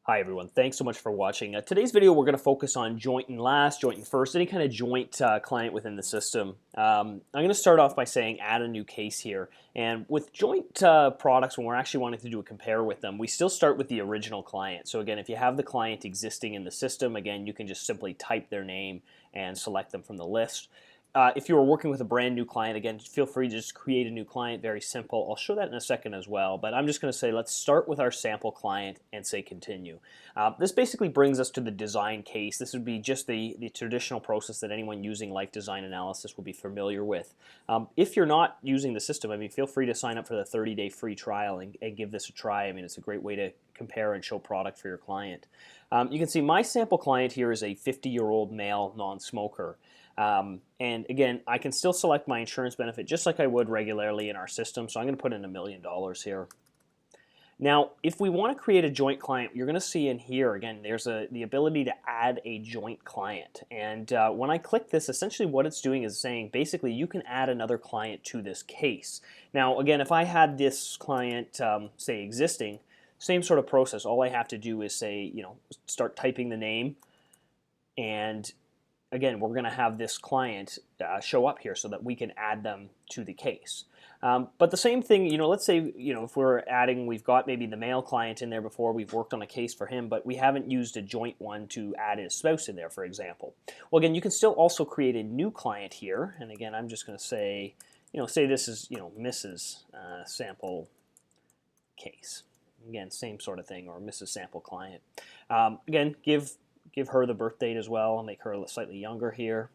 Hi everyone, thanks so much for watching. Today's video we're going to focus on joint and last, joint and first, any kind of joint client within the system. I'm going to start off by saying add a new case here. And with joint products, when we're actually wanting to do a compare with them, we still start with the original client. So again, if you have the client existing in the system, again, you can just simply type their name and select them from the list. If you are working with a brand new client, again, feel free to just create a new client, very simple. I'll show that in a second as well, but I'm just going to say let's start with our sample client and say continue. This basically brings us to the design case. This would be just the traditional process that anyone using life design analysis will be familiar with. If you're not using the system, I mean, feel free to sign up for the 30-day free trial and give this a try. I mean, it's a great way to compare and show product for your client. You can see my sample client here is a 50-year-old male non-smoker. And again, I can still select my insurance benefit just like I would regularly in our system. So I'm going to put in $1 million here. Now, if we want to create a joint client, you're going to see in here, again, there's the ability to add a joint client. And when I click this, essentially what it's doing is saying, basically, you can add another client to this case. Now, again, if I had this client, say, existing, same sort of process. All I have to do is say, start typing the name, and again, we're going to have this client show up here so that we can add them to the case. But the same thing, let's say, if we're adding, we've got maybe the male client in there before, we've worked on a case for him, but we haven't used a joint one to add his spouse in there, for example. Well, again, you can still also create a new client here. And again, I'm just going to say, say this is, Mrs. Sample Case. Again, same sort of thing, or Mrs. Sample Client. Again, give her the birth date as well. I'll make her slightly younger here.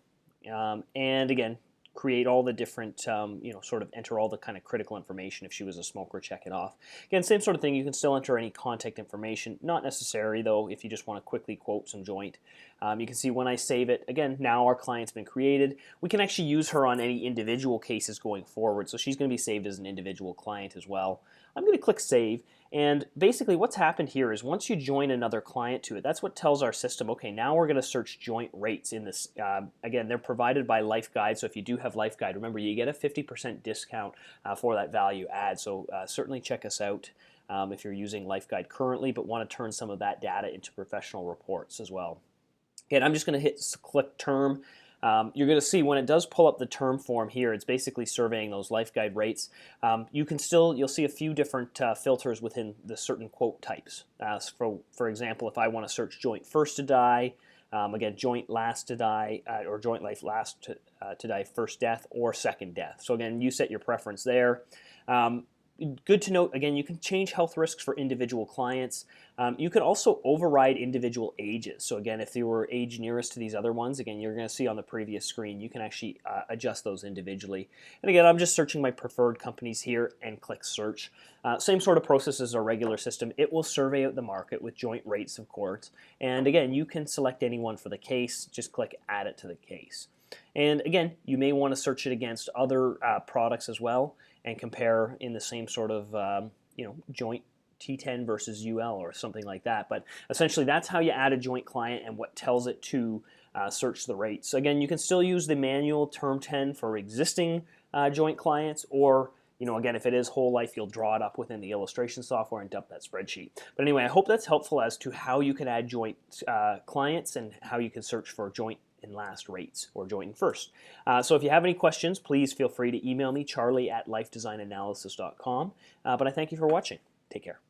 And again, create all the different, sort of enter all the kind of critical information. If she was a smoker, check it off. Again, same sort of thing. You can still enter any contact information. Not necessary, though, if you just want to quickly quote some joint. You can see when I save it, again, now our client's been created. We can actually use her on any individual cases going forward. So she's going to be saved as an individual client as well. I'm going to click Save. And basically what's happened here is once you join another client to it, that's what tells our system, okay, now we're going to search joint rates in this. Again, they're provided by LifeGuide, so if you do have LifeGuide, remember you get a 50% discount for that value add. So certainly check us out if you're using LifeGuide currently, but want to turn some of that data into professional reports as well. Again, I'm just going to click Term. You're going to see when it does pull up the term form here, it's basically surveying those LifeGuide rates. You'll see a few different filters within the certain quote types. For example, if I want to search joint first to die, again, joint last to die, or joint life last to die first death or second death. So again, you set your preference there. Good to note, again, you can change health risks for individual clients. You can also override individual ages. So again, if you were age nearest to these other ones, again, you're going to see on the previous screen, you can actually adjust those individually. And again, I'm just searching my preferred companies here and click search. Same sort of process as our regular system. It will survey out the market with joint rates, of course. And again, you can select any one for the case. Just click add it to the case. And again, you may want to search it against other products as well and compare in the same sort of joint T10 versus UL or something like that. But essentially that's how you add a joint client and what tells it to search the rates. Again, you can still use the manual term 10 for existing joint clients, or again, if it is whole life, you'll draw it up within the illustration software and dump that spreadsheet. But anyway, I hope that's helpful as to how you can add joint clients and how you can search for joint and last rates or joint and first. So if you have any questions, please feel free to email me, charlie@lifedesignanalysis.com. But I thank you for watching. Take care.